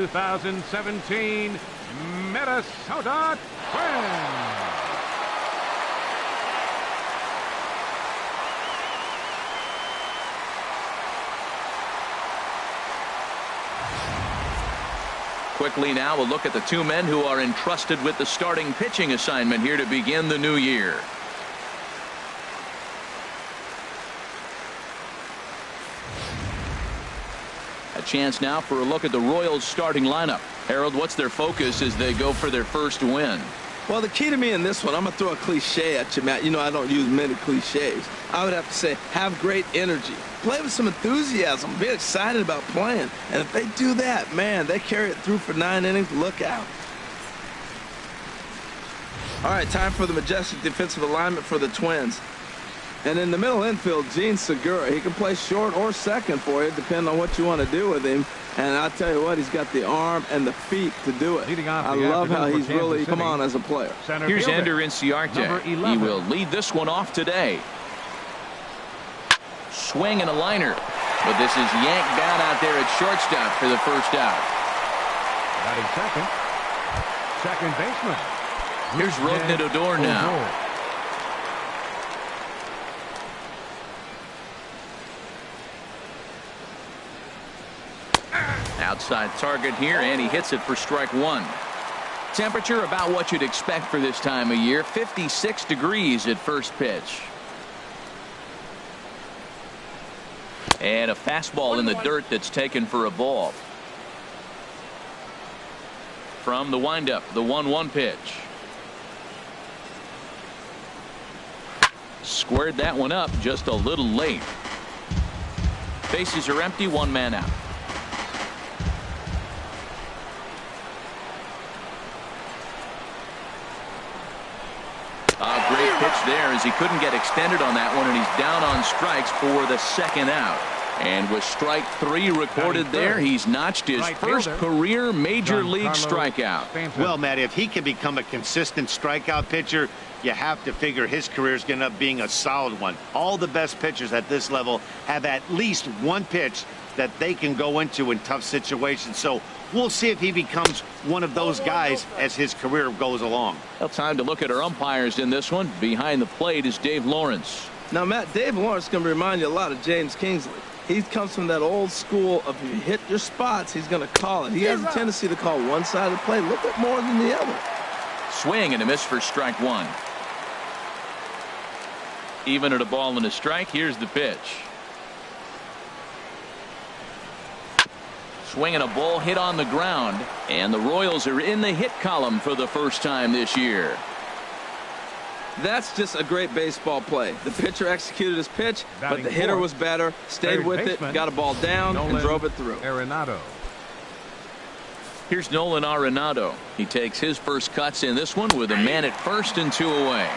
2017 Minnesota Twins. Quickly now, a look at the two men who are entrusted with the starting pitching assignment here to begin the new year. A chance now for a look at the Royals starting lineup. Harold, what's their focus as they go for their first win? Well, the key to me in this one, I'm going to throw a cliche at you, Matt. You know I don't use many cliches. I would have to say have great energy. Play with some enthusiasm. Be excited about playing. And if they do that, man, they carry it through for 9 innings. Look out. All right, time for the majestic defensive alignment for the Twins. And in the middle infield, Gene Segura. He can play short or second for you, depending on what you want to do with him. And I'll tell you what, he's got the arm and the feet to do it. I love how he's really come on as a player. Here's Ender Inciarte. He will lead this one off today. Swing and a liner. But this is yanked down out there at shortstop for the first out. Batting second baseman. Here's Rougned Odor now. Outside target here, and he hits it for strike one. Temperature about what you'd expect for this time of year, 56 degrees at first pitch. And a fastball in the dirt that's taken for a ball. From the windup, the 1-1 pitch. Squared that one up just a little late. Bases are empty, one man out. A great pitch there as he couldn't get extended on that one, and he's down on strikes for the second out. And with strike 3 recorded there, he's notched his first career major league strikeout. Well, Matt, if he can become a consistent strikeout pitcher, you have to figure his career is going to end up being a solid one. All the best pitchers at this level have at least one pitch that they can go into in tough situations. So we'll see if he becomes one of those guys as his career goes along. Well, time to look at our umpires in this one. Behind the plate is Dave Lawrence. Now, Matt, Dave Lawrence is going to remind you a lot of James Kingsley. He comes from that old school of if you hit your spots, he's going to call it. He has a tendency to call one side of the play a little bit more than the other. Swing and a miss for strike one. Even at a ball and a strike, here's the pitch. Swing and a ball hit on the ground, and the Royals are in the hit column for the first time this year. That's just a great baseball play. The pitcher executed his pitch, but the hitter was better, stayed with it, got a ball down, and drove it through. Here's Nolan Arenado. He takes his first cuts in this one with a man at first and 2 away.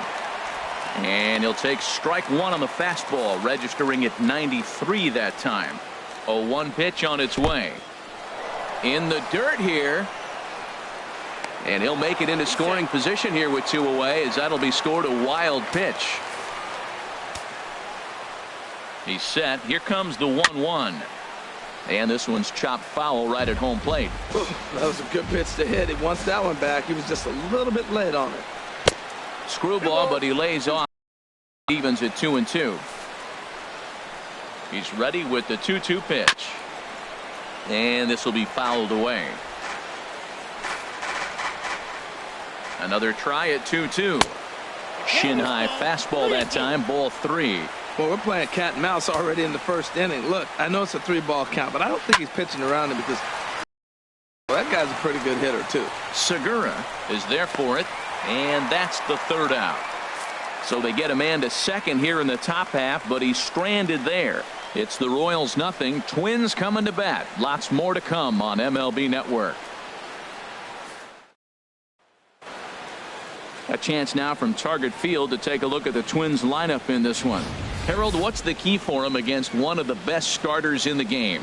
And he'll take strike one on the fastball, registering at 93 that time. 0-1 pitch on its way. In the dirt here. And he'll make it into scoring position here with 2 away, as that'll be scored a wild pitch. He's set. Here comes the 1-1. And this one's chopped foul right at home plate. That was a good pitch to hit. He wants that one back. He was just a little bit late on it. Screwball, but he lays off. Evens at 2-2. He's ready with the 2-2 pitch. And this will be fouled away. Another try at 2-2. Shin high fastball that time, ball 3. Well, we're playing cat and mouse already in the first inning. Look, I know it's a 3-ball count, but I don't think he's pitching around him because that guy's a pretty good hitter, too. Segura is there for it, and that's the third out. So they get a man to second here in the top half, but he's stranded there. It's the Royals nothing. Twins coming to bat. Lots more to come on MLB Network. A chance now from Target Field to take a look at the Twins lineup in this one. Harold, what's the key for him against one of the best starters in the game?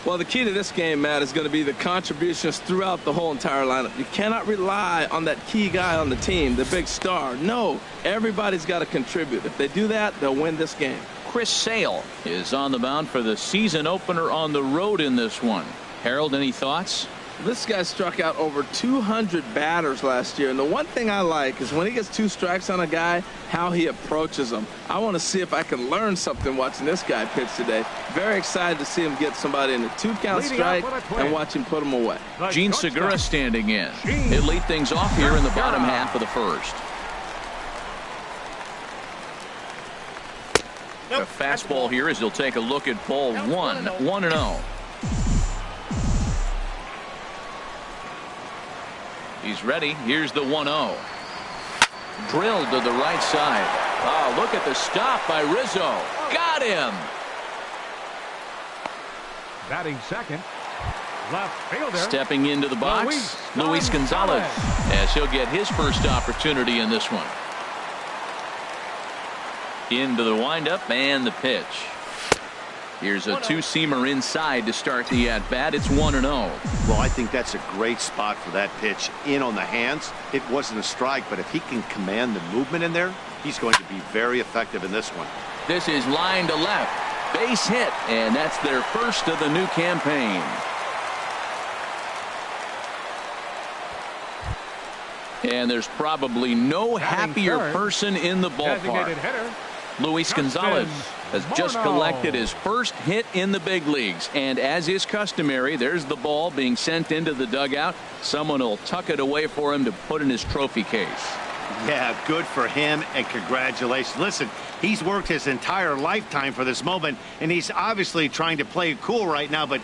Well, the key to this game, Matt, is going to be the contributions throughout the whole entire lineup. You cannot rely on that key guy on the team, the big star. No, everybody's got to contribute. If they do that, they'll win this game. Chris Sale is on the mound for the season opener on the road in this one. Harold, any thoughts? This guy struck out over 200 batters last year, and the one thing I like is when he gets 2 strikes on a guy, how he approaches them. I want to see if I can learn something watching this guy pitch today. Very excited to see him get somebody in a 2-count strike and watch him put him away. Gene Segura standing in. He'll lead things off here in the bottom half of the first. A fastball here as he'll take a look at ball 1, 1-0. He's ready. Here's the 1-0. Drilled to the right side. Oh, look at the stop by Rizzo. Got him. Batting second. Left fielder. Stepping into the box, Luis Gonzalez, as he'll get his first opportunity in this one. Into the windup and the pitch. Here's a 2-seamer inside to start the at-bat. It's 1-0. Well, I think that's a great spot for that pitch. In on the hands. It wasn't a strike, but if he can command the movement in there, he's going to be very effective in this one. This is line to left. Base hit, and that's their first of the new campaign. And there's probably no happier person in the ballpark. Luis Gonzalez has just collected his first hit in the big leagues. And as is customary, there's the ball being sent into the dugout. Someone will tuck it away for him to put in his trophy case. Yeah, good for him, and congratulations. Listen, he's worked his entire lifetime for this moment, and he's obviously trying to play it cool right now, but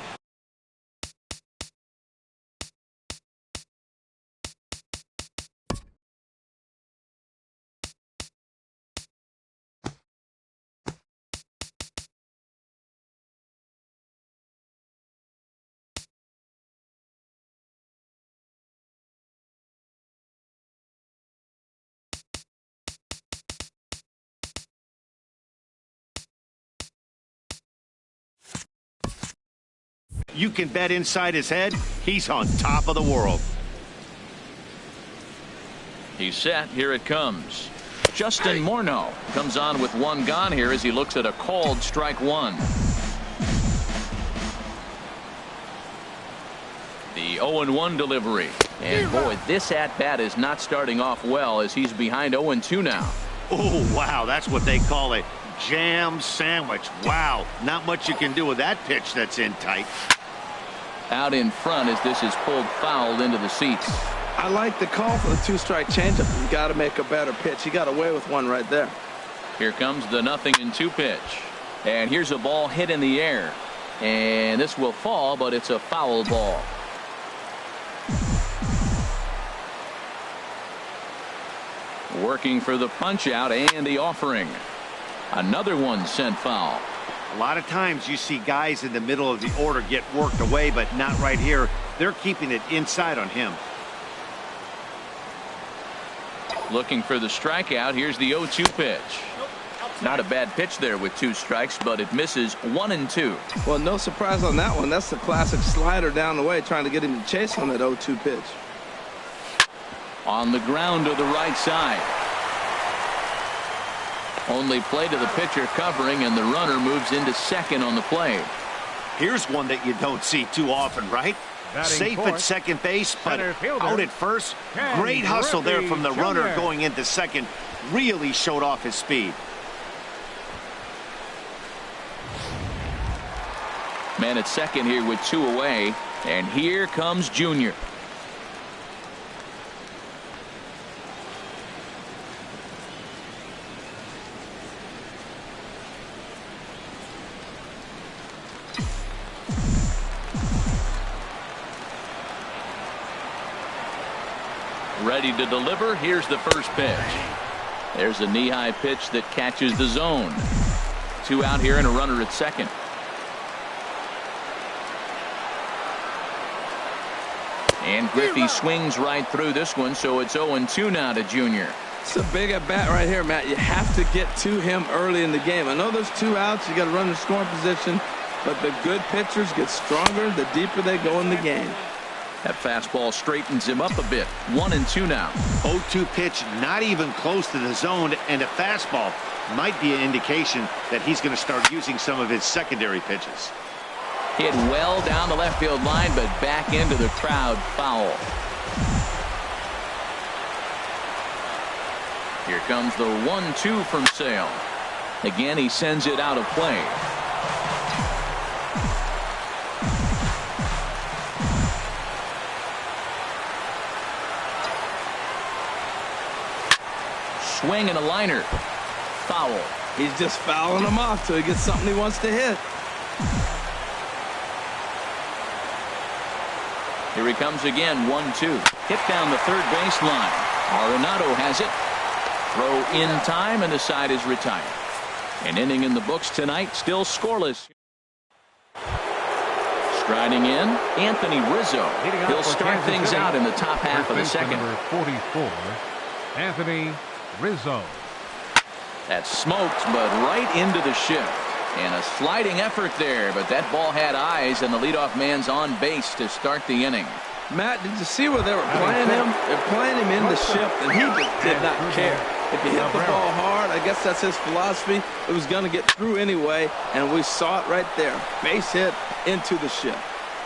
you can bet inside his head, he's on top of the world. He's set. Here it comes. Justin Morneau comes on with 1 gone here as he looks at a called strike 1. The 0-1 delivery. And boy, this at-bat is not starting off well as he's behind 0-2 now. Oh, wow, that's what they call a jam sandwich. Wow, not much you can do with that pitch that's in tight. Out in front as this is pulled foul into the seats. I like the call for the 2-strike changeup. You got to make a better pitch. He got away with one right there. Here comes the 0-2 pitch. And here's a ball hit in the air. And this will fall, but it's a foul ball. Working for the punch out and the offering. Another one sent foul. A lot of times you see guys in the middle of the order get worked away, but not right here. They're keeping it inside on him. Looking for the strikeout. Here's the 0-2 pitch. Not a bad pitch there with 2 strikes, but it misses 1-2. Well, no surprise on that one. That's the classic slider down the way, trying to get him to chase on that 0-2 pitch. On the ground to the right side. Only play to the pitcher covering, and the runner moves into second on the play. Here's one that you don't see too often, right? Safe at second base, but out at first. Great hustle there from the runner going into second. Really showed off his speed. Man at second here with 2 away, and here comes Junior. Ready to deliver. Here's the first pitch. There's a knee-high pitch that catches the zone. 2 out here and a runner at second. And Griffey swings right through this one, so it's 0-2 now to Junior. It's a big at-bat right here, Matt. You have to get to him early in the game. I know there's 2 outs. You got to run the scoring position, but the good pitchers get stronger the deeper they go in the game. That fastball straightens him up a bit. 1-2 now. 0-2 pitch, not even close to the zone, and a fastball might be an indication that he's going to start using some of his secondary pitches. Hit well down the left field line, but back into the crowd foul. Here comes the 1-2 from Sale. Again, he sends it out of play. Swing and a liner. Foul. He's just fouling them off till he gets something he wants to hit. Here he comes again, 1-2. Hit down the third baseline. Arenado has it. Throw in time, and the side is retired. An inning in the books tonight, still scoreless. Striding in, Anthony Rizzo. He'll start things out in the top half of the second. Number 44, Anthony Rizzo. That's smoked, but right into the shift. And a sliding effort there, but that ball had eyes, and the leadoff man's on base to start the inning. Matt, did you see where they were playing him? They're playing him in the shift, and he just did not care. If he hit the ball hard, I guess that's his philosophy. It was going to get through anyway, and we saw it right there. Base hit into the shift.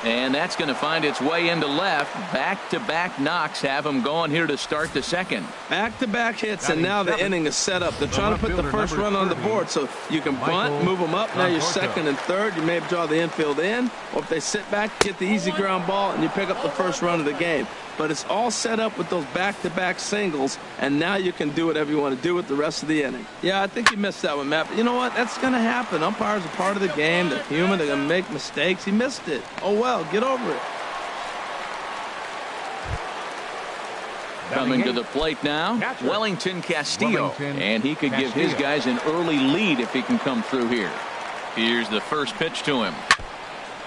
And that's going to find its way into left. Back-to-back knocks have him going here to start the second. Back-to-back hits, and now the inning is set up. They're trying to put the first run on the board, so you can bunt, move them up. Now you're second and third. You may draw the infield in, or if they sit back, get the easy ground ball, and you pick up the first run of the game. But it's all set up with those back-to-back singles, and now you can do whatever you want to do with the rest of the inning. Yeah, I think you missed that one, Matt. But you know what? That's going to happen. Umpires are part of the game. They're human. They're going to make mistakes. He missed it. Oh, well, get over it. Coming to the plate now, Wellington Castillo. And he could give his guys an early lead if he can come through here. Here's the first pitch to him.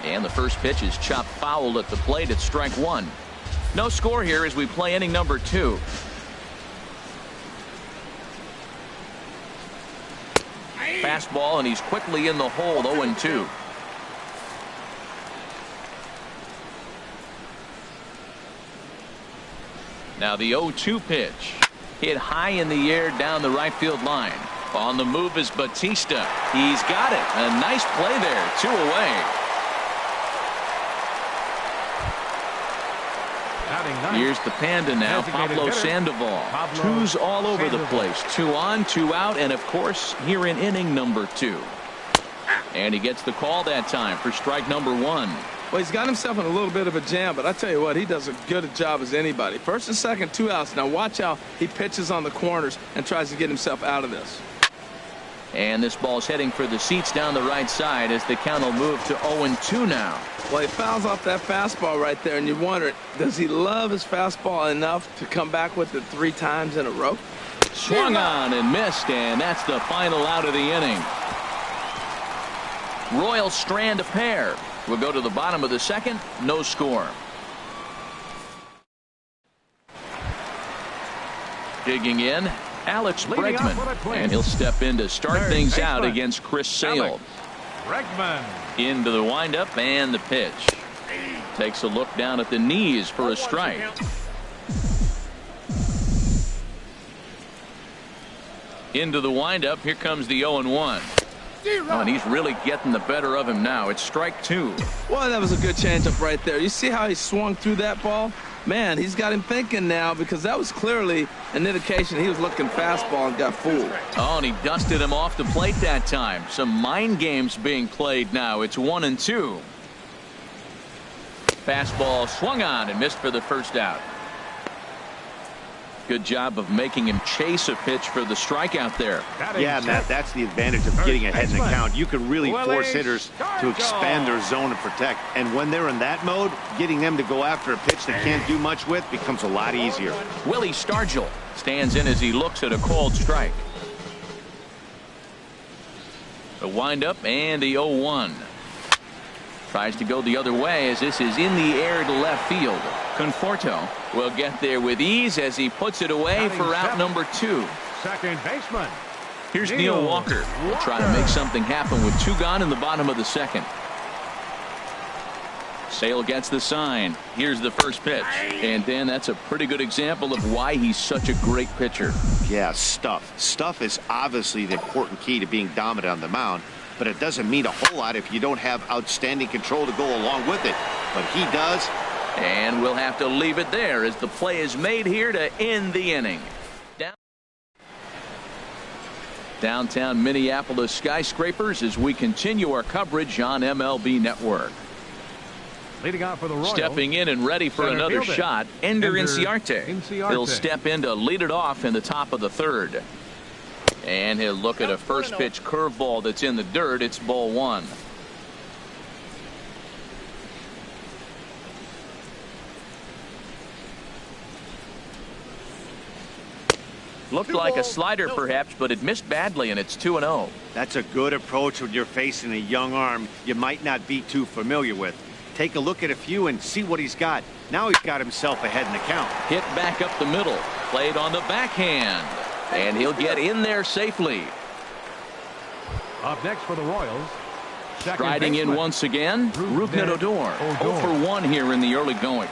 And the first pitch is chopped foul at the plate at strike one. No score here as we play inning number 2. Fastball, and he's quickly in the hole, 0-2. Now the 0-2 pitch. Hit high in the air down the right field line. On the move is Batista. He's got it. A nice play there. 2 away. Here's the Panda now, Pablo Sandoval. Twos all over the place. 2 on, 2 out, and of course here in inning number 2. And he gets the call that time for strike number 1. Well, he's got himself in a little bit of a jam, but I tell you what, he does as good a job as anybody. First and second, 2 outs. Now watch how he pitches on the corners and tries to get himself out of this. And this ball's heading for the seats down the right side as the count will move to 0-2 now. Well, he fouls off that fastball right there, and you wonder, does he love his fastball enough to come back with it 3 times in a row? Swung on and missed, and that's the final out of the inning. Royals strand a pair. We'll go to the bottom of the second. No score. Digging in, Alex Bregman, and he'll step in to start things out against Chris Sale. Bregman. Into the windup and the pitch. Takes a look down at the knees for a strike. Into the windup. Here comes the 0-1. Oh, and he's really getting the better of him now. It's strike 2. Well, that was a good changeup right there. You see how he swung through that ball? Man, he's got him thinking now, because that was clearly an indication he was looking fastball and got fooled. Oh, and he dusted him off the plate that time. Some mind games being played now. It's 1-2. Fastball swung on and missed for the first out. Good job of making him chase a pitch for the strikeout there. Yeah, Matt, that's the advantage of getting ahead in the count. You can really force hitters to expand their zone and protect. And when they're in that mode, getting them to go after a pitch they can't do much with becomes a lot easier. Willie Stargell stands in as he looks at a called strike. The windup and the 0-1. Tries to go the other way as this is in the air to left field. Conforto will get there with ease as he puts it away for out number 2. Second baseman. Here's Neil Walker. Will try to make something happen with 2 gone in the bottom of the second. Sale gets the sign. Here's the first pitch. And Dan, that's a pretty good example of why he's such a great pitcher. Yeah, stuff. Stuff is obviously the important key to being dominant on the mound. but it doesn't mean a whole lot if you don't have outstanding control to go along with it. But he does. And we'll have to leave it there as the play is made here to end the inning. Downtown Minneapolis skyscrapers as we continue our coverage on MLB Network. Leading out for the Royals. Stepping in and ready for another shot, Ender Inciarte. He'll step in to lead it off in the top of the third. And he'll look at a first pitch curveball that's in the dirt. It's ball one. Looked like a slider perhaps, but it missed badly, and it's 2-0. That's a good approach when you're facing a young arm you might not be too familiar with. Take a look at a few and see what he's got. Now he's got himself ahead in the count. Hit back up the middle. Played on the backhand. And he'll get in there safely. Up next for the Royals. Striding in once again, Rougned Odor. 0 for 1 here in the early going.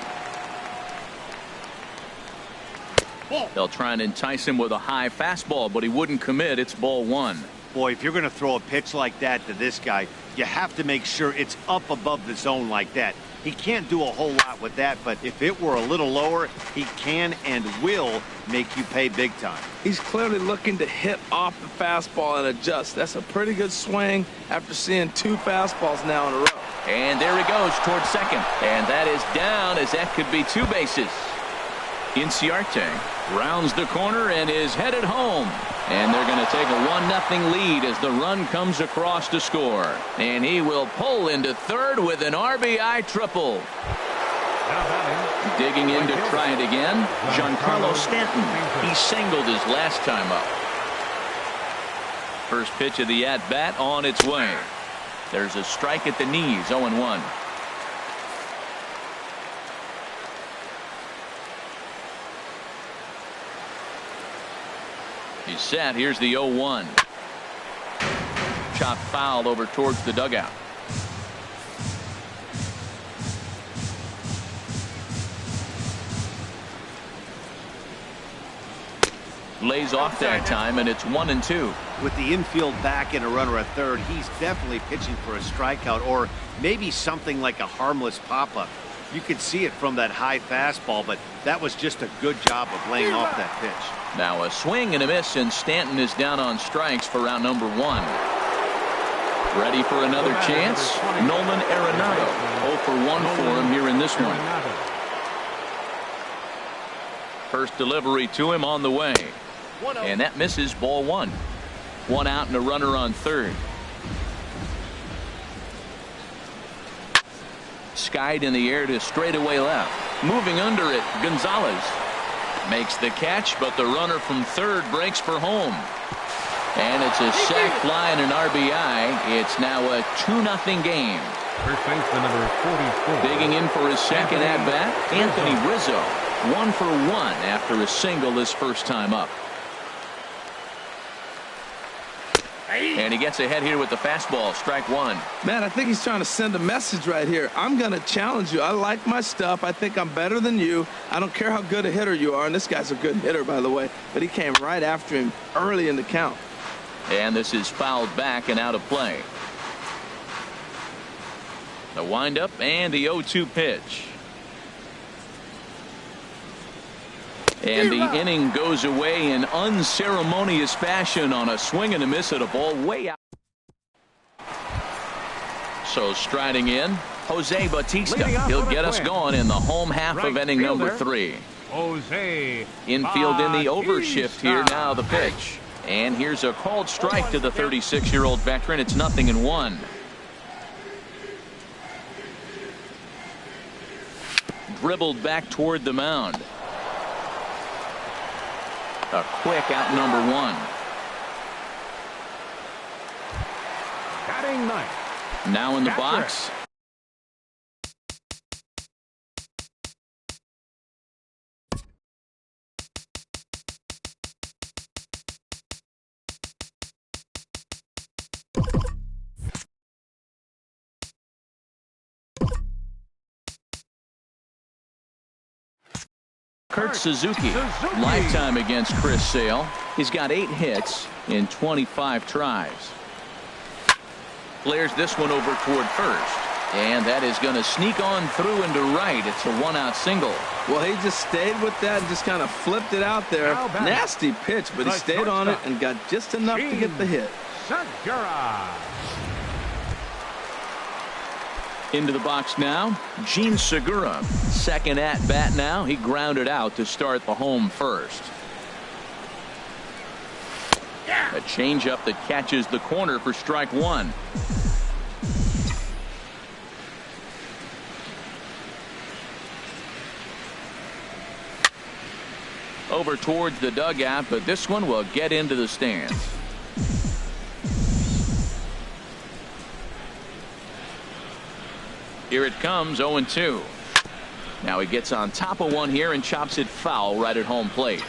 They'll try and entice him with a high fastball, but he wouldn't commit. It's ball one. Boy, if you're going to throw a pitch like that to this guy, you have to make sure it's up above the zone like that. He can't do a whole lot with that, but if it were a little lower, he can and will make you pay big time. He's clearly looking to hit off the fastball and adjust. That's a pretty good swing after seeing 2 fastballs now in a row. And there he goes towards second. And that is down, as that could be 2 bases. Inciarte rounds the corner and is headed home. And they're going to take a 1-0 lead as the run comes across to score. And he will pull into third with an RBI triple. Digging in to try it again, Giancarlo Stanton. He singled his last time up. First pitch of the at-bat on its way. There's a strike at the knees, 0-1. He's set. Here's the 0-1. Chopped foul over towards the dugout. Lays off that time, and it's 1-2. With the infield back and a runner at third, he's definitely pitching for a strikeout or maybe something like a harmless pop-up. You could see it from that high fastball, but that was just a good job of laying off that pitch. Now a swing and a miss, and Stanton is down on strikes for round number 1. Ready for another chance? Nolan Arenado. 0 for 1 for him here in this one. First delivery to him on the way. And that misses, ball 1. 1 out and a runner on third. Skied in the air to straightaway left. Moving under it, Gonzalez makes the catch, but the runner from third breaks for home. And it's a sac fly and an RBI. It's now a 2-0 game. First baseman number 44. Digging in for his second at-bat, Anthony Rizzo. 1 for 1 after a single his first time up. And he gets ahead here with the fastball, strike 1. Man, I think he's trying to send a message right here. I'm going to challenge you. I like my stuff. I think I'm better than you. I don't care how good a hitter you are. And this guy's a good hitter, by the way. But he came right after him early in the count. And this is fouled back and out of play. The windup and the 0-2 pitch. And the inning goes away in unceremonious fashion on a swing and a miss at a ball way out. So striding in, Jose Bautista. He'll get us going in the home half of inning number 3. Jose Infield in the overshift here now, the pitch. And here's a called strike to the 36-year-old veteran. It's 0-1. Dribbled back toward the mound. A quick out number 1. batting ninth. Now in the box. Kurt Suzuki, lifetime against Chris Sale. He's got 8 hits in 25 tries. Flares this one over toward first. And that is going to sneak on through into right. It's a 1-out single. Well, he just stayed with that and just kind of flipped it out there. Nasty pitch, but he stayed on it and got just enough to get the hit. Segura. Into the box now, Gene Segura. Second at bat now. He grounded out to start the home first. A changeup that catches the corner for strike one. Over towards the dugout, but this one will get into the stands. Here it comes, 0-2. Now he gets on top of one here and chops it foul right at home plate.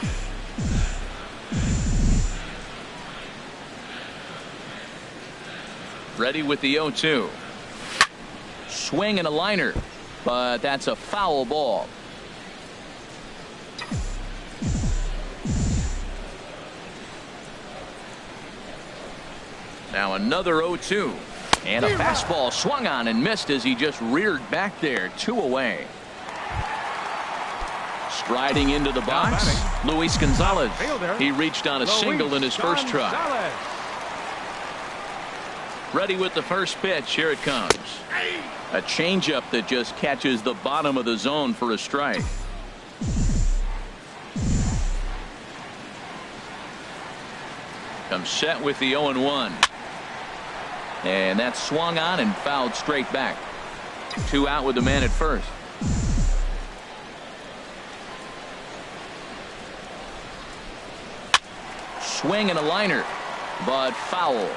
Ready with the 0-2. Swing and a liner, but that's a foul ball. Now another 0-2. And a fastball swung on and missed as he just reared back there. 2 away. Striding into the box, Luis Gonzalez. He reached on a single in his first try. Ready with the first pitch. Here it comes. A changeup that just catches the bottom of the zone for a strike. Comes set with the 0-1. And that swung on and fouled straight back. 2 out with the man at first. Swing and a liner, but foul.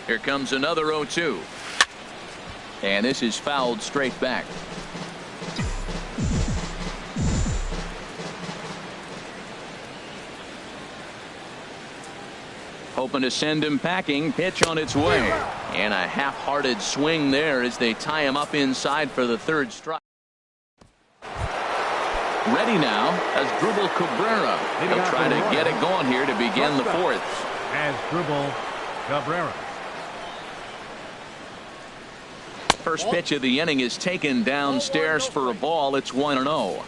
Here comes another 0-2. And this is fouled straight back. Hoping to send him packing. Pitch on its way. And a half-hearted swing there as they tie him up inside for the third strike. Ready now as Drupal Cabrera. He'll try to get it going here to begin the fourth. As Drupal Cabrera. First pitch of the inning is taken downstairs for a ball. It's 1-0.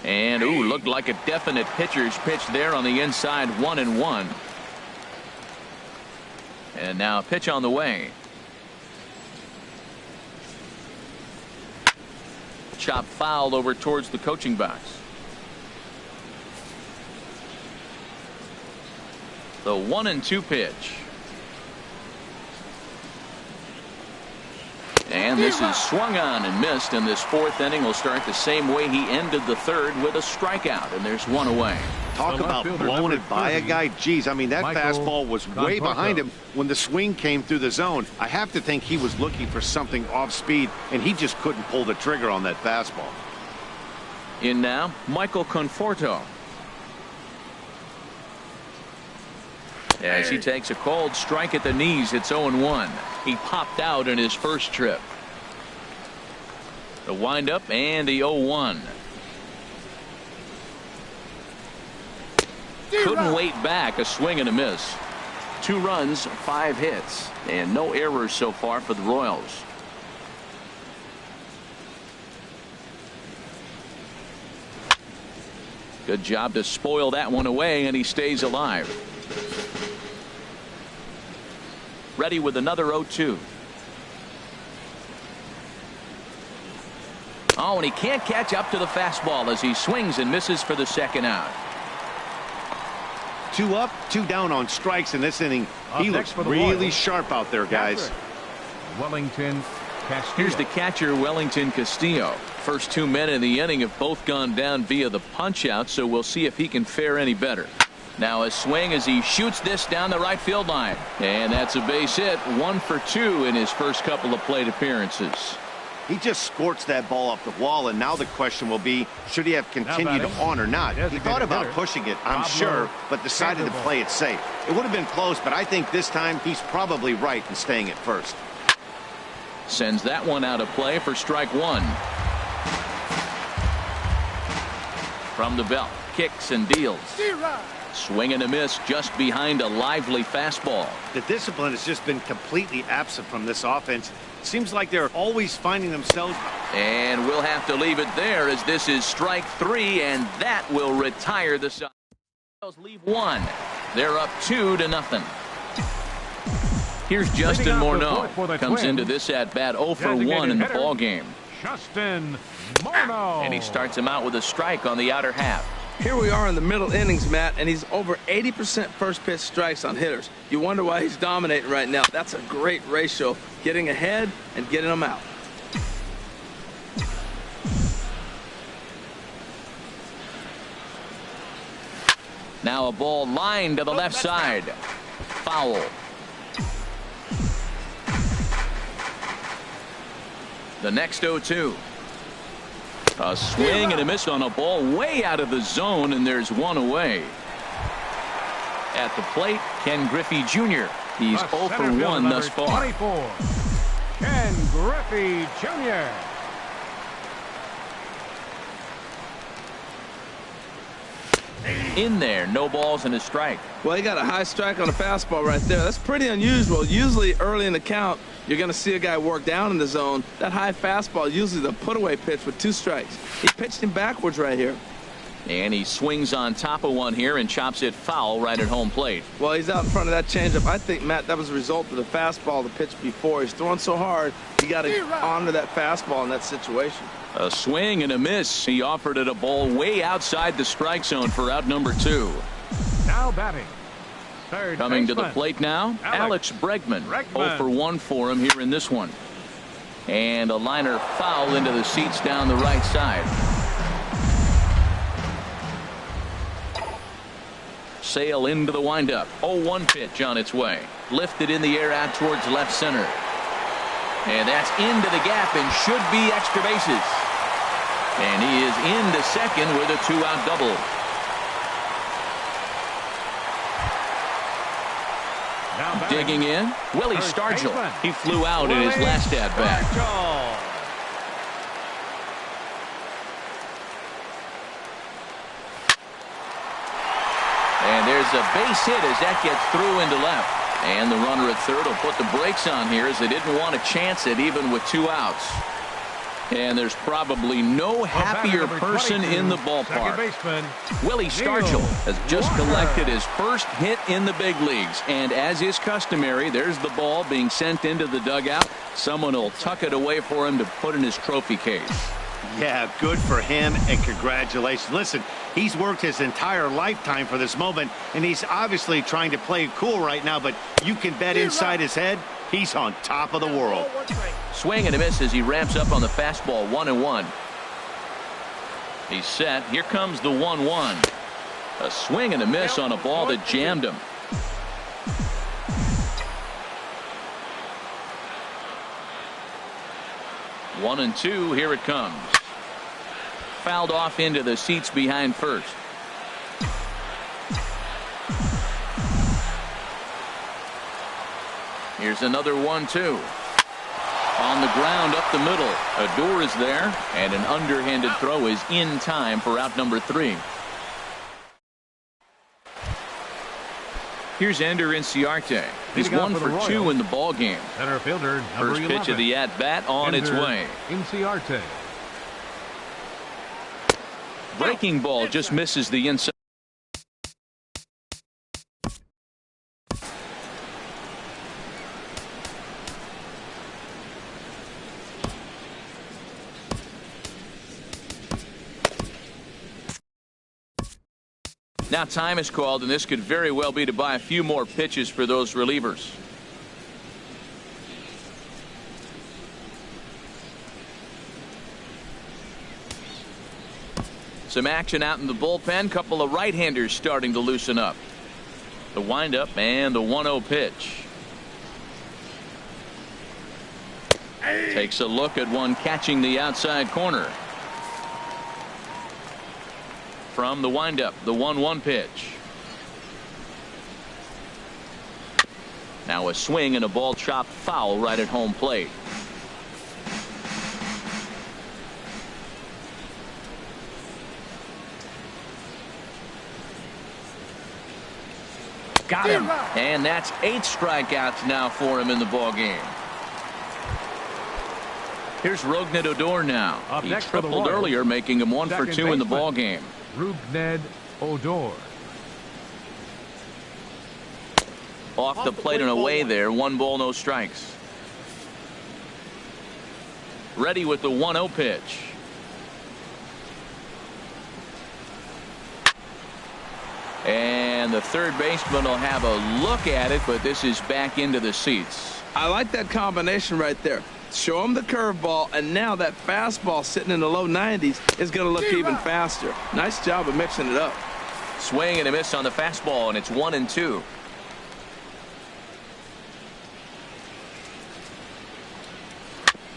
And looked like a definite pitcher's pitch there on the inside. 1-1. And now a pitch on the way. Chop foul over towards the coaching box. The 1-2 pitch. And this is swung on and missed, and this fourth inning will start the same way he ended the third, with a strikeout, and there's one away. Talk about blowing it by a guy. Geez, I mean, that fastball was way behind him when the swing came through the zone. I have to think he was looking for something off speed, and he just couldn't pull the trigger on that fastball. In now, Michael Conforto. As he takes a cold strike at the knees, it's 0-1. He popped out in his first trip. The windup and the 0-1. Couldn't wait back. A swing and a miss. 2 runs, 5 hits, and no errors so far for the Royals. Good job to spoil that one away, and he stays alive. Ready with another 0-2. Oh, and he can't catch up to the fastball as he swings and misses for the second out. 2 up, 2 down on strikes in this inning. He looks really sharp out there, guys. Wellington Castillo. Here's the catcher, Wellington Castillo. First 2 men in the inning have both gone down via the punch out, so we'll see if he can fare any better. Now a swing as he shoots this down the right field line. And that's a base hit. 1 for 2 in his first couple of plate appearances. He just squirts that ball off the wall, and now the question will be, should he have continued on or not? He thought about pushing it, I'm sure, but decided to play it safe. It would have been close, but I think this time he's probably right in staying at first. Sends that one out of play for strike one. From the belt, kicks and deals. Swing and a miss just behind a lively fastball. The discipline has just been completely absent from this offense. Seems like they're always finding themselves. And we'll have to leave it there as this is strike three, and that will retire the side. Leave one. They're up 2-0. Here's Justin Morneau. Comes into this at bat 0 for 1 in the ball game. Justin Morneau. And he starts him out with a strike on the outer half. Here we are in the middle innings, Matt, and he's over 80% first pitch strikes on hitters. You wonder why he's dominating right now. That's a great ratio, getting ahead and getting them out. Now a ball lined to the left side. Foul. The next 0-2. A swing and a miss on a ball way out of the zone, and there's one away. At the plate, Ken Griffey Jr. He's 0 for 1 thus far. 24. Ken Griffey Jr. In there, no balls and a strike. Well, he got a high strike on a fastball right there. That's pretty unusual. Usually early in the count, you're going to see a guy work down in the zone. That high fastball, usually the put-away pitch with 2 strikes. He pitched him backwards right here. And he swings on top of one here and chops it foul right at home plate. Well, he's out in front of that changeup. I think, Matt, that was a result of the fastball, the pitch before. He's throwing so hard, you got to honor that fastball in that situation. A swing and a miss. He offered it a ball way outside the strike zone for out number 2. Now batting. Third Coming baseman. to the plate now, Alex Bregman. 0 for 1 for him here in this one. And a liner foul into the seats down the right side. Sail into the windup. 0-1 pitch on its way. Lifted in the air out towards left center. And that's into the gap and should be extra bases. And he is into second with a 2-out double. Digging in, Willie Stargell. He flew out in his last at bat. And there's a base hit as that gets through into left. And the runner at third will put the brakes on here as they didn't want to chance it even with 2 outs. And there's probably no happier person in the ballpark. Willie Stargell has just collected his first hit in the big leagues. And as is customary, there's the ball being sent into the dugout. Someone will tuck it away for him to put in his trophy case. Yeah, good for him, and congratulations. Listen, he's worked his entire lifetime for this moment, and he's obviously trying to play cool right now, but you can bet inside his head, he's on top of the world. Swing and a miss as he ramps up on the fastball. 1-1. He's set. Here comes the 1-1. A swing and a miss on a ball that jammed him. One and two. Here it comes. Fouled off into the seats behind first. Here's another 1-2. On the ground up the middle. Odor is there, and an underhanded throw is in time for out number 3. Here's Ender Inciarte. He's 1 for 2 in the ball game. Center fielder, number First pitch of the at bat on its way. Inciarte. Breaking ball just misses the inside. Now time is called, and this could very well be to buy a few more pitches for those relievers. Some action out in the bullpen. Couple of right-handers starting to loosen up. The windup and the 1-0 pitch. Takes a look at one catching the outside corner. From the windup, the 1-1 pitch. Now a swing and a ball chopped foul right at home plate. Got him. And that's 8 strikeouts now for him in the ball game. Here's Rougned Odor now. Up He next for the tripled Royals, earlier, making him 1 for 2 in the ball game. Rougned Odor. Off the plate and away there. 1 ball, no strikes. Ready with the 1-0 pitch. And the third baseman will have a look at it, but this is back into the seats. I like that combination right there. Show him the curveball, and now that fastball sitting in the low 90s is going to look even faster. Nice job of mixing it up. Swing and a miss on the fastball, and it's 1-2.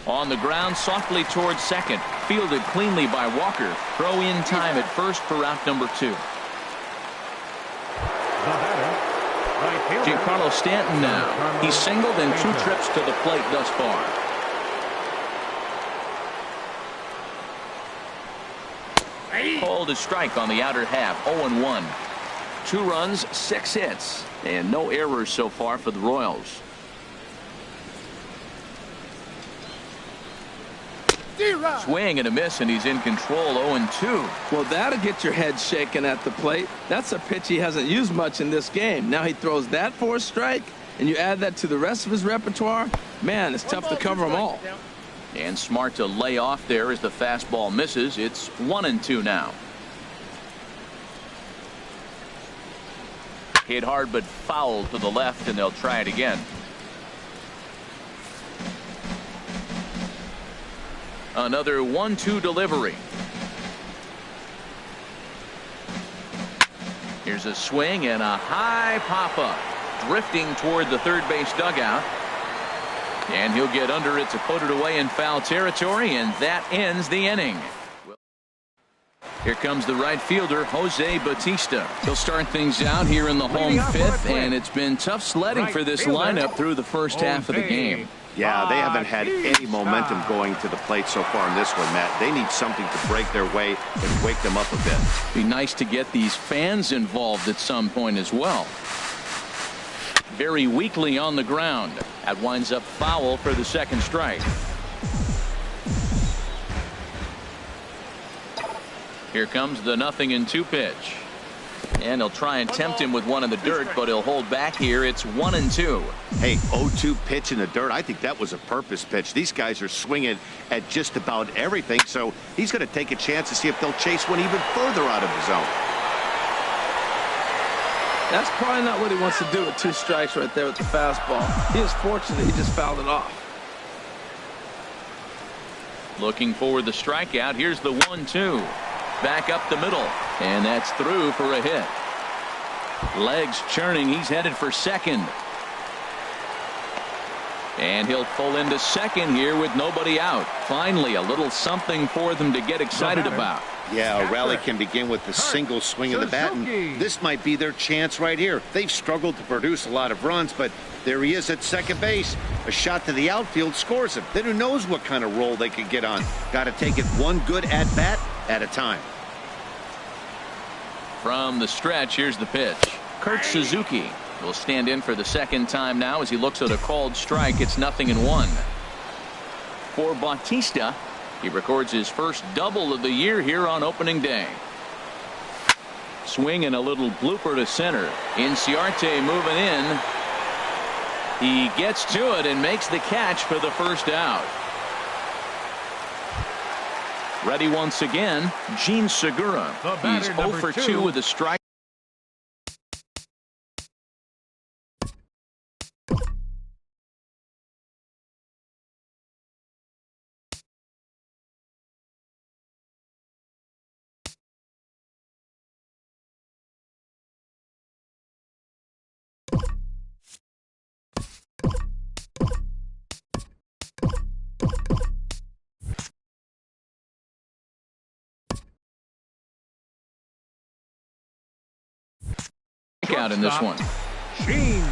On the ground, softly towards second. Fielded cleanly by Walker. Throw in time at first for out number 2. The batter, right fielder, Giancarlo Stanton now. He's singled in 2 trips to the plate thus far. Called a strike on the outer half. 0-1. 2 runs, 6 hits, and no errors so far for the Royals. Swing and a miss, and he's in control. 0-2. Well, that'll get your head shaken at the plate. That's a pitch he hasn't used much in this game. Now he throws that for a strike, and you add that to the rest of his repertoire. Man, it's tough to cover them all. And smart to lay off there as the fastball misses. It's 1-2 now. Hit hard but foul to the left, and they'll try it again. Another 1-2 delivery. Here's a swing and a high pop-up. Drifting toward the third base dugout. And he'll get under it to put it away in foul territory, and that ends the inning. Here comes the right fielder, Jose Bautista. He'll start things out here in the home 5th, and it's been tough sledding for this lineup through the first half of the game. Yeah, they haven't had any momentum going to the plate so far in this one, Matt. They need something to break their way and wake them up a bit. Be nice to get these fans involved at some point as well. Very weakly on the ground. That winds up foul for the second strike. Here comes the 0-2 pitch. And he'll try and tempt him with one in the dirt, but he'll hold back here. It's 1-2. Hey, 0-2 pitch in the dirt. I think that was a purpose pitch. These guys are swinging at just about everything, so he's going to take a chance to see if they'll chase one even further out of the zone. That's probably not what he wants to do with 2 strikes right there with the fastball. He is fortunate he just fouled it off. Looking for the strikeout. Here's the 1-2. Back up the middle, and that's through for a hit. Legs churning. He's headed for second. And he'll pull into second here with nobody out. Finally, a little something for them to get excited about. Yeah, a rally can begin with a single swing of the bat, and this might be their chance right here. They've struggled to produce a lot of runs, but there he is at second base. A shot to the outfield scores him. Then who knows what kind of roll they could get on. Got to take it one good at-bat at a time. From the stretch, here's the pitch. Kurt Suzuki will stand in for the second time now as he looks at a called strike. It's 0-1. For Bautista, he records his first double of the year here on opening day. Swing and a little blooper to center. Inciarte moving in. He gets to it and makes the catch for the first out. Ready once again, Gene Segura. He's 0 for 2 with a strike. Out in this one. Gene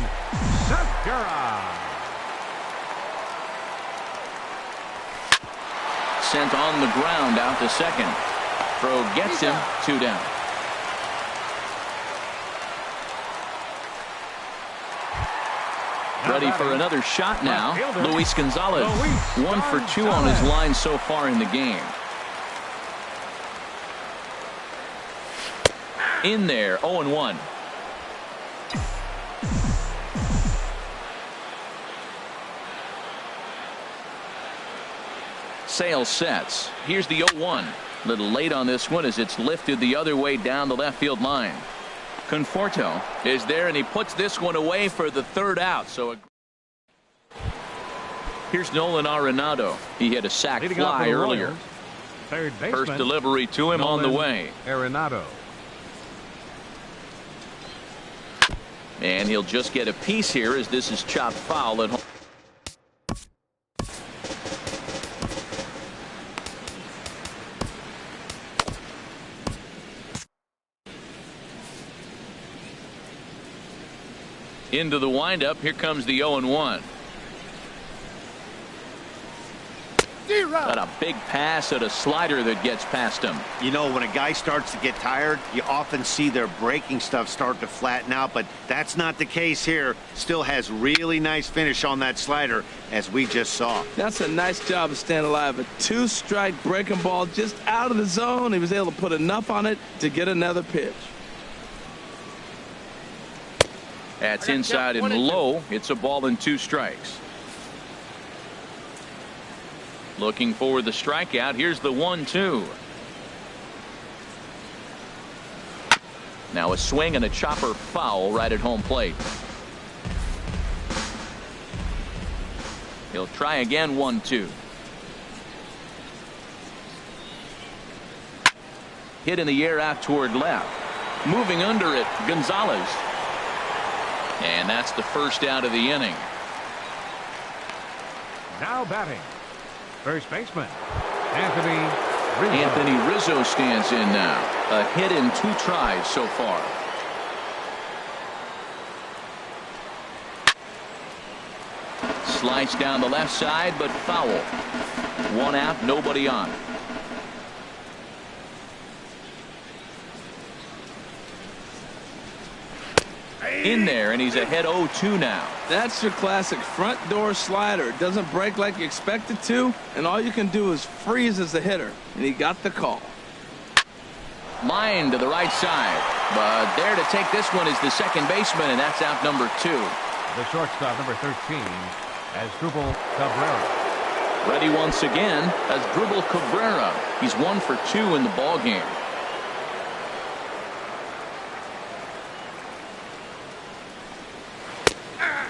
Segura. Sent on the ground out to second. Throw gets him 2 down. Ready for another shot now. Luis Gonzalez, 1 for 2 on his line so far in the game. In there, 0-1. Sale sets. Here's the 0-1. Little late on this one as it's lifted the other way down the left field line. Conforto is there, and he puts this one away for the third out. So here's Nolan Arenado. He had a sac fly earlier. Third baseman, First delivery to him Nolan on the way. Arenado. And he'll just get a piece here as this is chopped foul at home. Into the windup. Here comes the 0-1. Got a big pass at a slider that gets past him. You know, when a guy starts to get tired, you often see their breaking stuff start to flatten out, but that's not the case here. Still has really nice finish on that slider, as we just saw. That's a nice job of staying alive. A 2-strike breaking ball just out of the zone. He was able to put enough on it to get another pitch. That's inside and low. It's a ball and 2 strikes. Looking for the strikeout. Here's the 1-2. Now a swing and a chopper foul right at home plate. He'll try again. 1-2. Hit in the air out toward left. Moving under it, Gonzalez. And that's the first out of the inning. Now batting, first baseman, Anthony Rizzo. Anthony Rizzo stands in now. A hit in 2 tries so far. Slice down the left side, but foul. 1 out, nobody on. In there, and he's ahead 0-2 now. That's your classic front door slider. It doesn't break like you expect it to, and all you can do is freeze as a hitter, and he got the call. Line to the right side, but there to take this one is the second baseman, and that's out number 2. The shortstop, number 13, Asdrubal Cabrera. Ready once again, Asdrubal Cabrera. He's 1 for 2 in the ball game.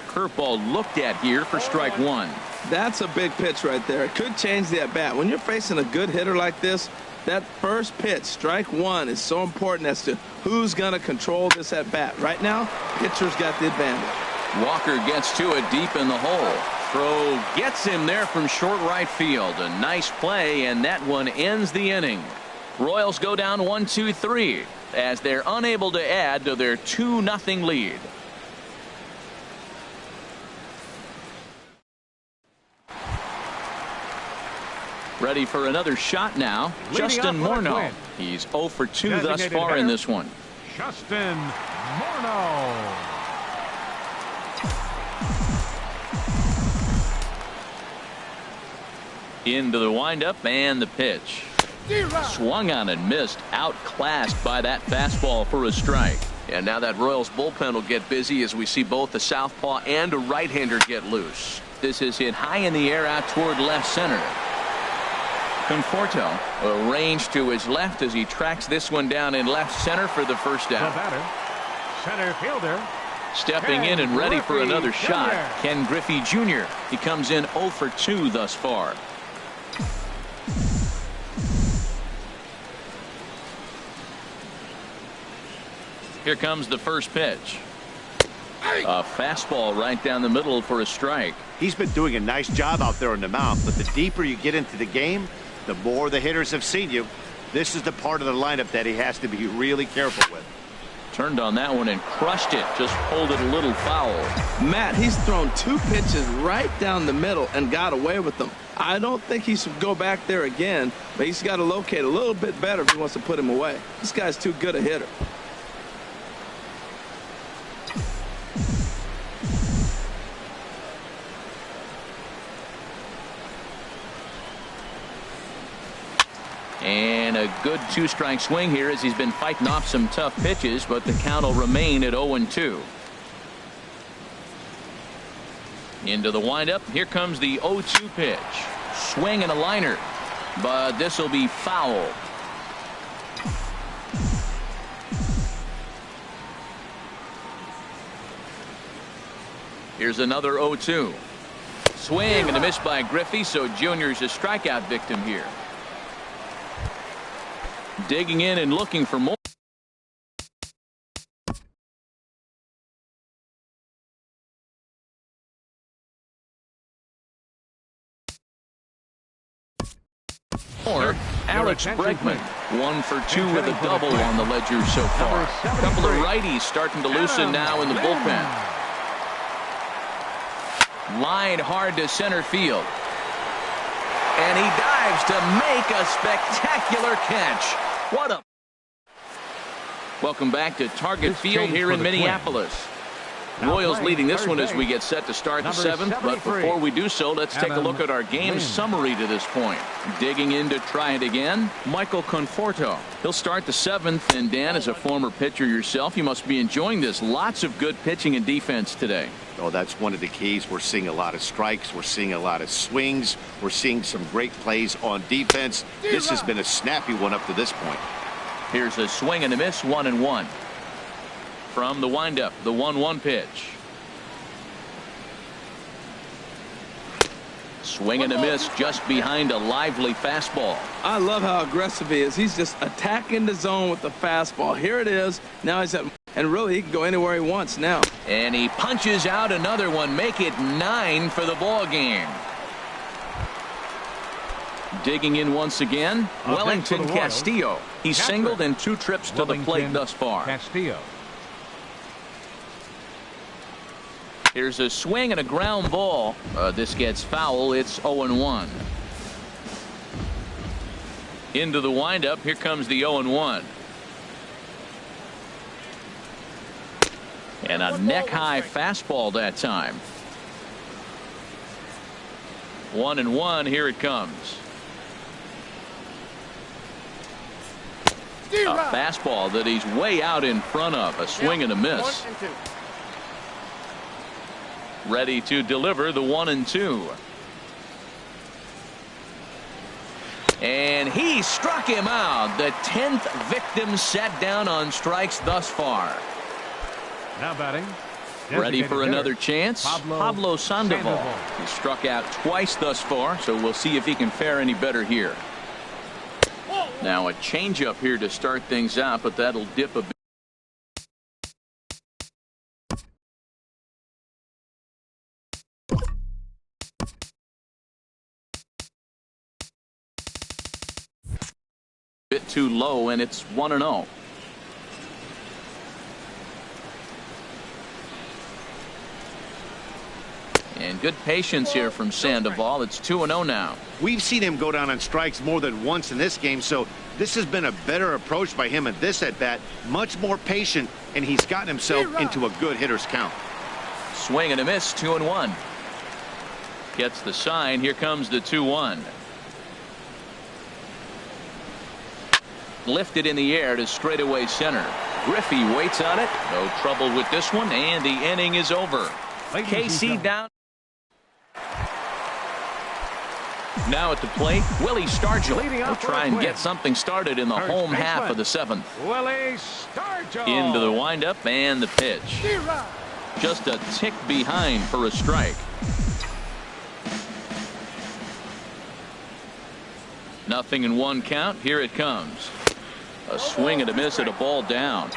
Curveball looked at here for strike 1. That's a big pitch right there. It could change the at-bat. When you're facing a good hitter like this, that first pitch, strike 1, is so important as to who's going to control this at-bat. Right now, pitcher's got the advantage. Walker gets to it deep in the hole. Throw gets him there from short right field. A nice play, and that one ends the inning. Royals go down 1-2-3 as they're unable to add to their 2-0 lead. Ready for another shot now. Leading Justin off for the Morneau. Twins. He's 0 for 2 thus Designated far in hitter, this one. Justin Morneau. Into the windup and the pitch. Swung on and missed. Outclassed by that fastball for a strike. And now that Royals bullpen will get busy as we see both a southpaw and a right-hander get loose. This is hit high in the air out toward left center. Conforto arranged to his left as he tracks this one down in left center for the first The out. batter, center fielder, Stepping in and ready for another shot, Ken Griffey Jr. He comes in 0 for 2 thus far. Here comes the first pitch. A fastball right down the middle for a strike. He's been doing a nice job out there on the mound, but the deeper you get into the game, the more the hitters have seen you. This is the part of the lineup that he has to be really careful with. Turned on that one and crushed it. Just pulled it a little foul. Matt, he's thrown 2 pitches right down the middle and got away with them. I don't think he should go back there again, but he's got to locate a little bit better if he wants to put him away. This guy's too good a hitter. And a good two-strike swing here as he's been fighting off some tough pitches, but the count will remain at 0-2. Into the windup. Here comes the 0-2 pitch. Swing and a liner, but this will be foul. Here's another 0-2. Swing and a miss by Griffey, so Junior's a strikeout victim here. Digging in and looking for more. Alex Bregman, 1 for 2 with a double on the ledger so far. A couple of righties starting to loosen now in the bullpen. Line hard to center field. And he dives to make a spectacular catch. What a... Welcome back to Target Field here in Minneapolis. Royals leading this one as we get set to start the 7th, but before we do so, let's take a look at our game summary to this point. Digging in to try it again, Michael Conforto. He'll start the 7th, and Dan, as a former pitcher yourself, you must be enjoying this. Lots of good pitching and defense today. Oh, that's one of the keys. We're seeing a lot of strikes. We're seeing a lot of swings. We're seeing some great plays on defense. This has been a snappy one up to this point. Here's a swing and a miss, 1-1. From the windup, the 1-1 pitch. Swing and a miss just behind a lively fastball. I love how aggressive he is. He's just attacking the zone with the fastball. Here it is. Now he's at, and really he can go anywhere he wants now. And he punches out another one. Make it 9 for the ball game. Digging in once again, Wellington Castillo. He's singled in 2 trips to the plate thus far. Castillo. Here's a swing and a ground ball. This gets foul. It's 0-1. Into the windup. Here comes the 0-1. And a neck-high fastball that time. 1-1. Here it comes. A fastball that he's way out in front of. A swing and a miss. Ready to deliver the 1-2. And he struck him out. The 10th victim set down on strikes thus far. Now batting. Ready for another chance. Pablo Sandoval. He struck out twice thus far, so we'll see if he can fare any better here. Now a changeup here to start things out, but that'll dip a bit. Bit too low, and it's 1-0. And good patience here from Sandoval. It's 2-0 now. We've seen him go down on strikes more than once in this game, so this has been a better approach by him at this at-bat. Much more patient, and he's gotten himself into a good hitter's count. Swing and a miss, 2-1. Gets the sign. Here comes the 2-1. Lifted in the air to straightaway center. Griffey waits on it. No trouble with this one, and the inning is over. KC down. Now at the plate, Willie Stargell will try and get something started in the home half of the 7th. Willie Stargell. Into the windup and the pitch. Just a tick behind for a strike. Nothing in 1 count. Here it comes. A swing and a miss at a ball down.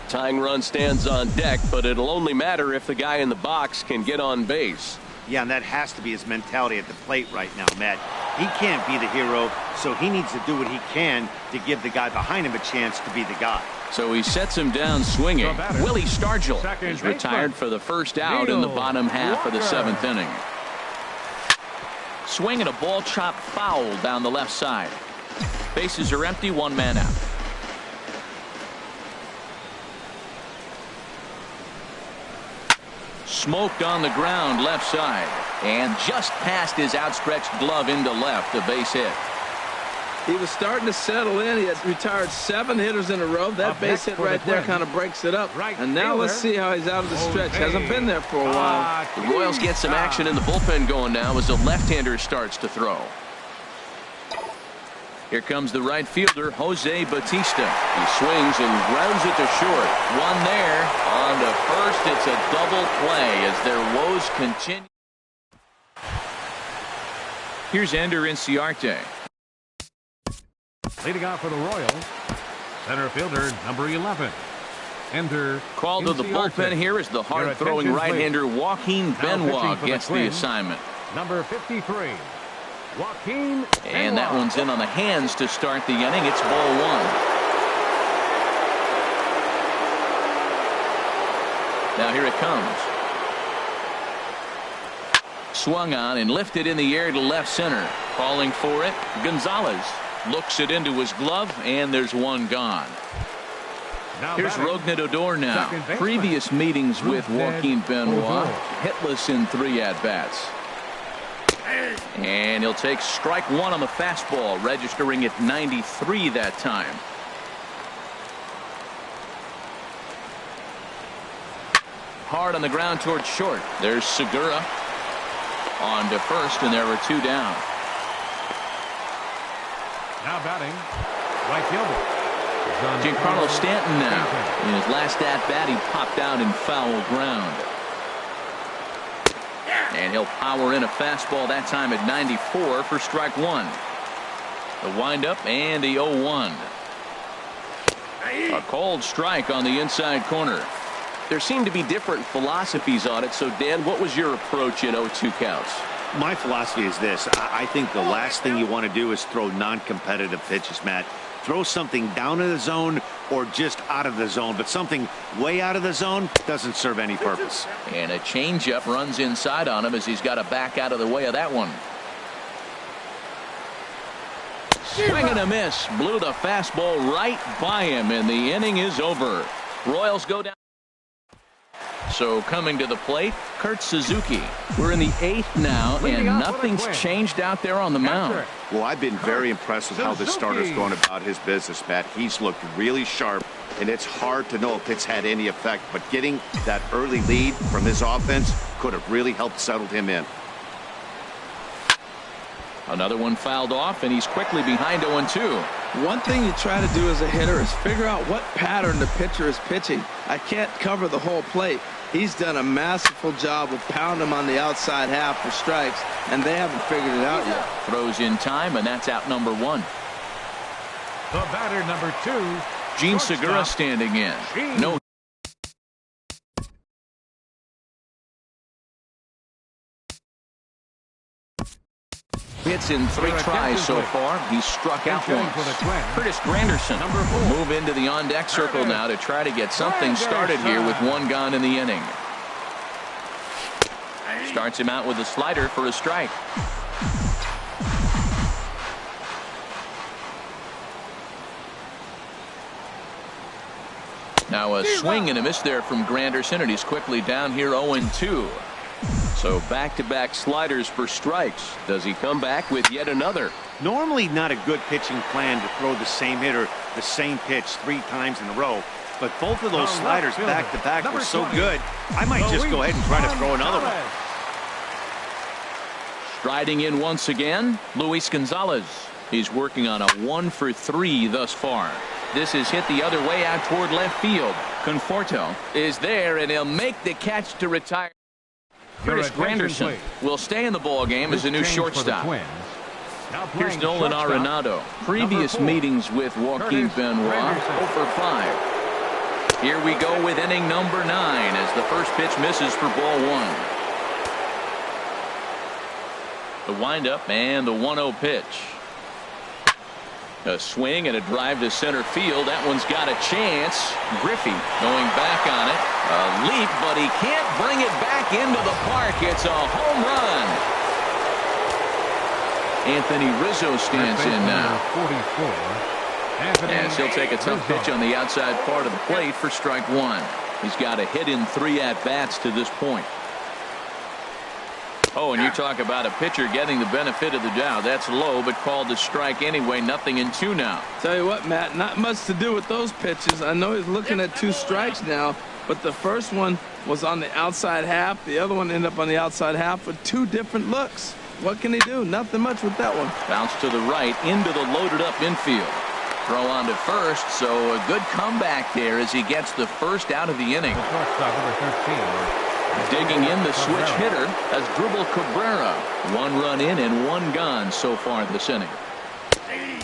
Tying run stands on deck, but it'll only matter if the guy in the box can get on base. Yeah, and that has to be his mentality at the plate right now, Matt. He can't be the hero, so he needs to do what he can to give the guy behind him a chance to be the guy. So he sets him down swinging. Willie Stargell is retired for the first out in the bottom half of the 7th inning. Swing and a ball chopped foul down the left side. Bases are empty, 1 man out. Smoked on the ground left side, and just past his outstretched glove into left, a base hit. He was starting to settle in. He had retired 7 hitters in a row. That base hit right there kind of breaks it up. And now let's see how he's out of the stretch. Hasn't been there for a while. The Royals get some action in the bullpen going now as the left-hander starts to throw. Here comes the right fielder, Jose Bautista. He swings and grounds it to short. One there. On to first. It's a double play as their woes continue. Here's Ender Inciarte. Leading off for the Royals, center fielder number 11. Ender Called to the bullpen here as the hard-throwing right-hander Joaquin Benoit gets the assignment. Number 53, Joaquin Benoit. And that one's in on the hands to start the inning. It's ball 1. Now here it comes. Swung on and lifted in the air to left center. Calling for it, Gonzalez. Looks it into his glove, and there's one gone. Here's Rougned Odor now. Previous meetings with Joaquin Benoit, hitless in 3 at-bats. And he'll take strike 1 on the fastball, registering at 93 that time. Hard on the ground towards short. There's Segura on to first, and there were 2 down. Now batting, right fielder. Giancarlo Stanton now. In his last at-bat, he popped out in foul ground. And he'll power in a fastball that time at 94 for strike 1. The windup and the 0-1. A cold strike on the inside corner. There seemed to be different philosophies on it. So, Dan, what was your approach in 0-2 counts? My philosophy is this. I think the last thing you want to do is throw non-competitive pitches, Matt. Throw something down in the zone or just out of the zone, but something way out of the zone doesn't serve any purpose. And a changeup runs inside on him as he's got to back out of the way of that one. Swing and a miss. Blew the fastball right by him, and the inning is over. Royals go down. So coming to the plate, Kurt Suzuki. We're in the 8th now, and nothing's changed out there on the mound. Well, I've been very impressed with how this starter's going about his business, Matt. He's looked really sharp, and it's hard to know if it's had any effect. But getting that early lead from his offense could have really helped settle him in. Another one fouled off, and he's quickly behind 0-2. One thing you try to do as a hitter is figure out what pattern the pitcher is pitching. I can't cover the whole plate. He's done a masterful job of pounding him on the outside half for strikes, and they haven't figured it out yet. Throws in time, and that's out number 1. The batter number 2, Gene Segura standing in. No. Hits in 3 tries so far. He's struck out once. Curtis Granderson will move into the on-deck circle now to try to get something started here with 1 gone in the inning. Starts him out with a slider for a strike. Now a swing and a miss there from Granderson, and he's quickly down here 0-2. So back-to-back sliders for strikes. Does he come back with yet another? Normally not a good pitching plan to throw the same hitter the same pitch 3 times in a row. But both of those sliders back-to-back were so good, I might just go ahead and try to throw another one. Striding in once again, Luis Gonzalez. He's working on a 1 for 3 thus far. This is hit the other way out toward left field. Conforto is there, and he'll make the catch to retire. Curtis Granderson will stay in the ball game as a new shortstop. Here's Nolan Arenado. Previous meetings with Joaquin Benoit, 0 for 5. Here we go with inning number 9 as the first pitch misses for ball 1. The windup and the 1-0 pitch. A swing and a drive to center field. That one's got a chance. Griffey going back on it. A leap, but he can't bring it back into the park. It's a home run. Anthony Rizzo stands in now. 44. As he'll take a tough pitch on the outside part of the plate for strike 1. He's got a hit in 3 at-bats to this point. Oh, and you talk about a pitcher getting the benefit of the doubt. That's low, but called a strike anyway. 0-2 now. Tell you what, Matt, not much to do with those pitches. I know he's looking at 2 strikes now, but the first one was on the outside half. The other one ended up on the outside half with 2 different looks. What can he do? Nothing much with that one. Bounce to the right into the loaded up infield. Throw on to first, so a good comeback there as he gets the first out of the inning. Digging in the switch hitter as Dribble Cabrera. 1 run in and 1 gone so far this inning.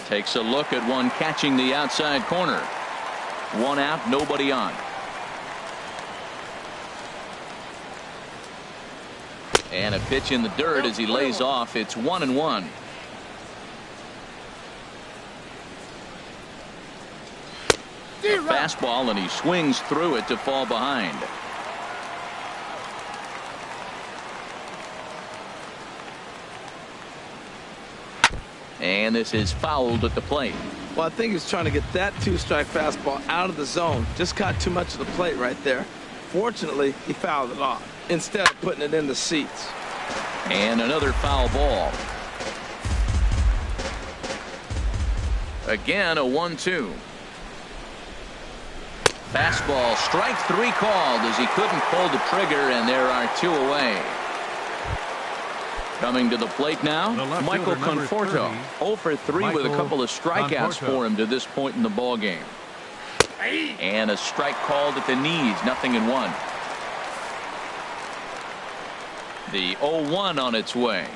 Takes a look at one catching the outside corner. 1 out, nobody on. And a pitch in the dirt as he lays off. It's 1-1. A fastball, and he swings through it to fall behind. And this is fouled at the plate. Well, I think he's trying to get that 2-strike fastball out of the zone. Just caught too much of the plate right there. Fortunately, he fouled it off instead of putting it in the seats. And another foul ball. Again, a 1-2. Fastball, strike 3 called as he couldn't pull the trigger, and there are 2 away. Coming to the plate now, Michael Conforto. 0 for 3 with a couple of strikeouts for him to this point in the ball game. And a strike called at the knees, 0-1. The 0-1 on its way.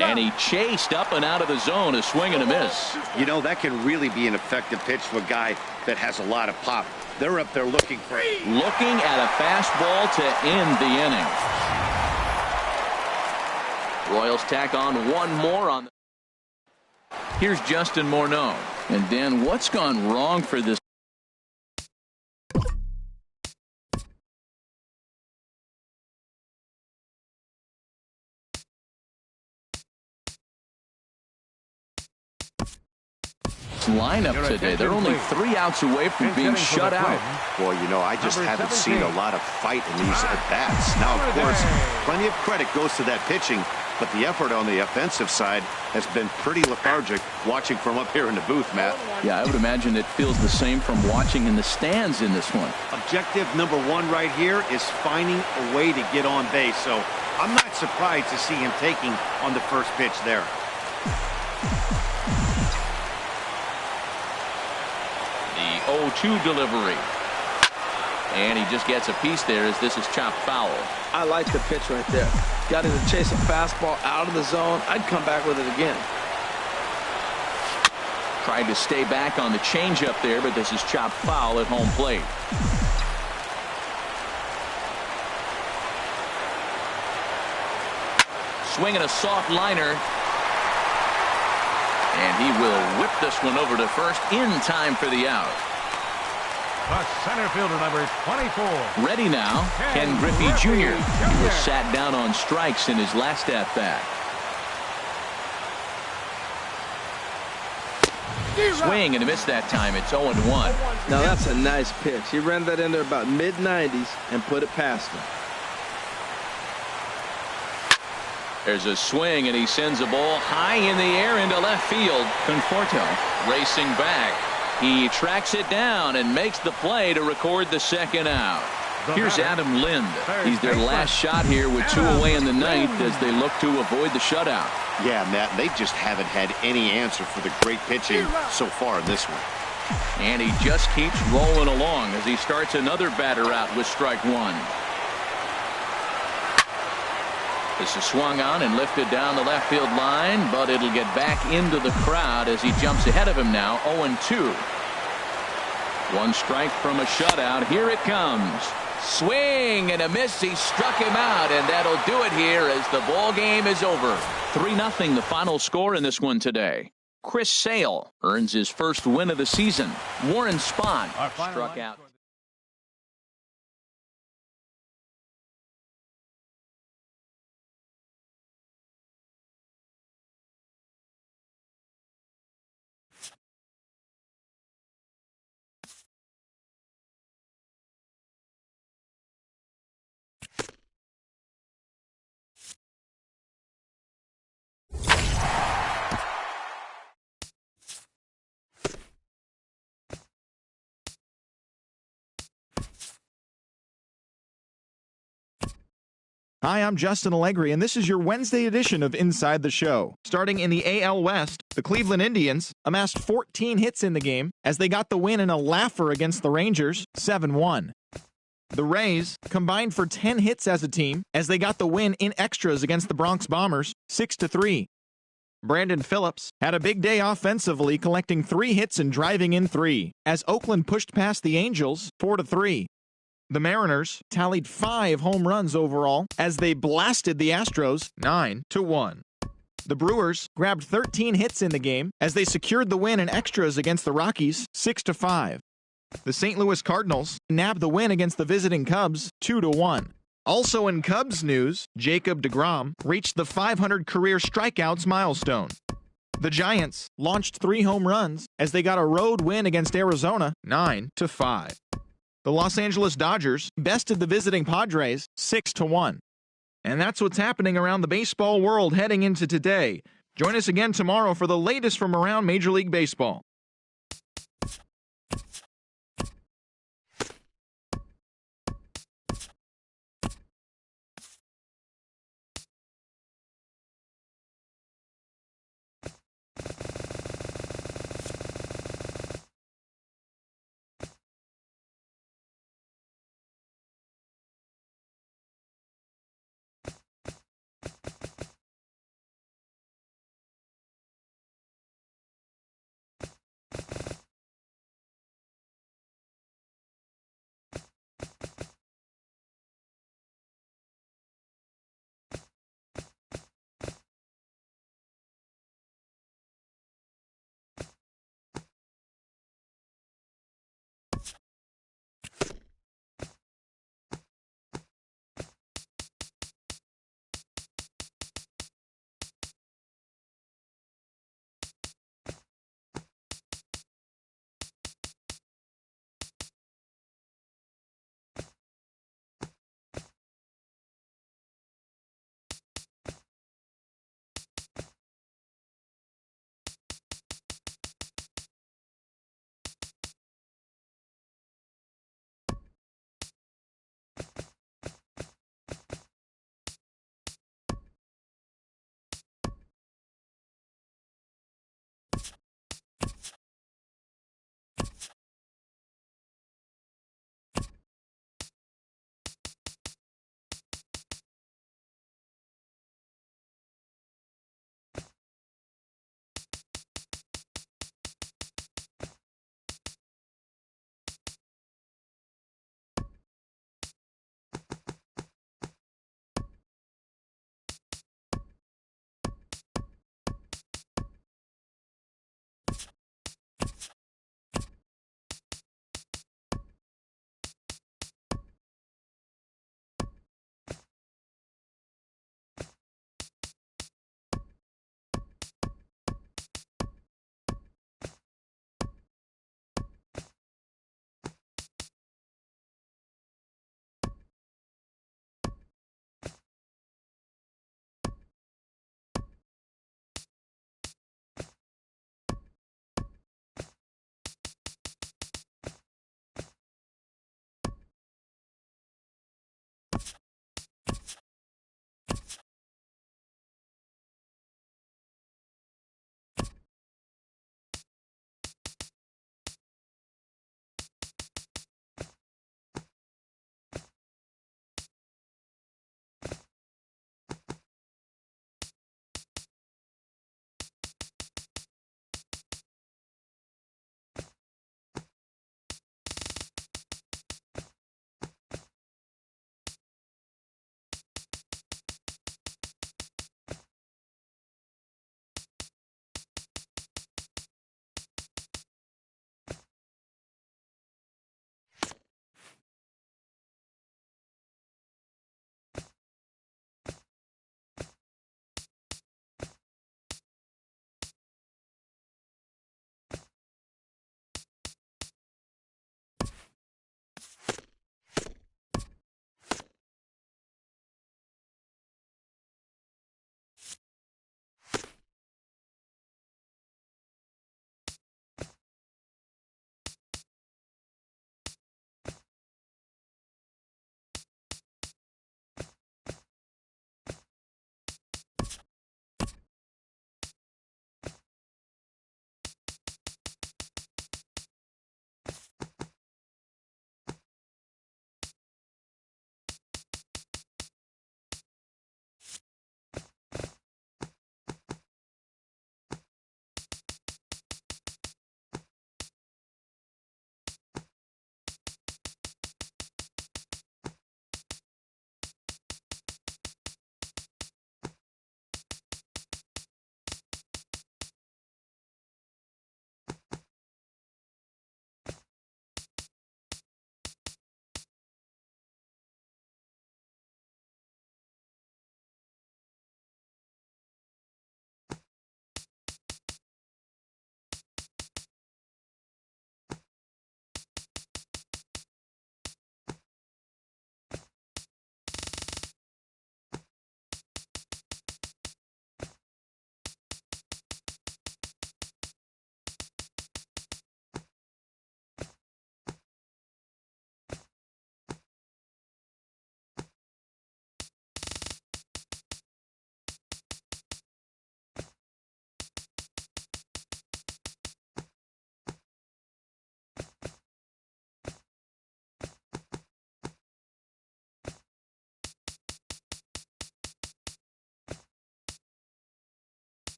And he chased up and out of the zone, a swing and a miss. You know, that can really be an effective pitch to a guy that has a lot of pop. They're up there looking at a fastball to end the inning. Royals tack on 1 more on. Here's Justin Morneau. And Dan, what's gone wrong for this? Lineup today. They're only 3 outs away from being shut out. Boy, you know, I just haven't seen a lot of fight in these at-bats. Now, of course, plenty of credit goes to that pitching, but the effort on the offensive side has been pretty lethargic watching from up here in the booth, Matt. Yeah, I would imagine it feels the same from watching in the stands in this one. Objective number 1 right here is finding a way to get on base, so I'm not surprised to see him taking on the first pitch there. The 0-2 delivery. And he just gets a piece there as this is chopped foul. I like the pitch right there. Got him to chase a fastball out of the zone. I'd come back with it again. Tried to stay back on the changeup there, but this is chopped foul at home plate. Swinging a soft liner. And he will whip this one over to first in time for the out. The center fielder, number 24. Ready now, Ken Griffey Jr. He was sat down on strikes in his last at-bat. Swing and a miss that time. It's 0-1. Now that's a nice pitch. He ran that in there about mid-90s and put it past him. There's a swing, and he sends a ball high in the air into left field. Conforto racing back. He tracks it down and makes the play to record the second out. Here's Adam Lind. He's their last shot here with 2 away in the 9th as they look to avoid the shutout. Yeah, Matt, they just haven't had any answer for the great pitching so far in this one. And he just keeps rolling along as he starts another batter out with strike 1. This is swung on and lifted down the left field line, but it'll get back into the crowd as he jumps ahead of him now. 0-2. 1 strike from a shutout. Here it comes. Swing and a miss. He struck him out, and that'll do it here as the ball game is over. 3-0 the final score in this one today. Chris Sale earns his first win of the season. Warren Spahn struck out. Hi, I'm Justin Allegri, and this is your Wednesday edition of Inside the Show. Starting in the AL West, the Cleveland Indians amassed 14 hits in the game as they got the win in a laugher against the Rangers, 7-1. The Rays combined for 10 hits as a team as they got the win in extras against the Bronx Bombers, 6-3. Brandon Phillips had a big day offensively, collecting 3 hits and driving in 3 as Oakland pushed past the Angels, 4-3. The Mariners tallied 5 home runs overall as they blasted the Astros 9-1. The Brewers grabbed 13 hits in the game as they secured the win in extras against the Rockies 6-5. The St. Louis Cardinals nabbed the win against the visiting Cubs 2-1. Also in Cubs news, Jacob deGrom reached the 500 career strikeouts milestone. The Giants launched 3 home runs as they got a road win against Arizona 9-5. The Los Angeles Dodgers bested the visiting Padres 6-1. And that's what's happening around the baseball world heading into today. Join us again tomorrow for the latest from around Major League Baseball.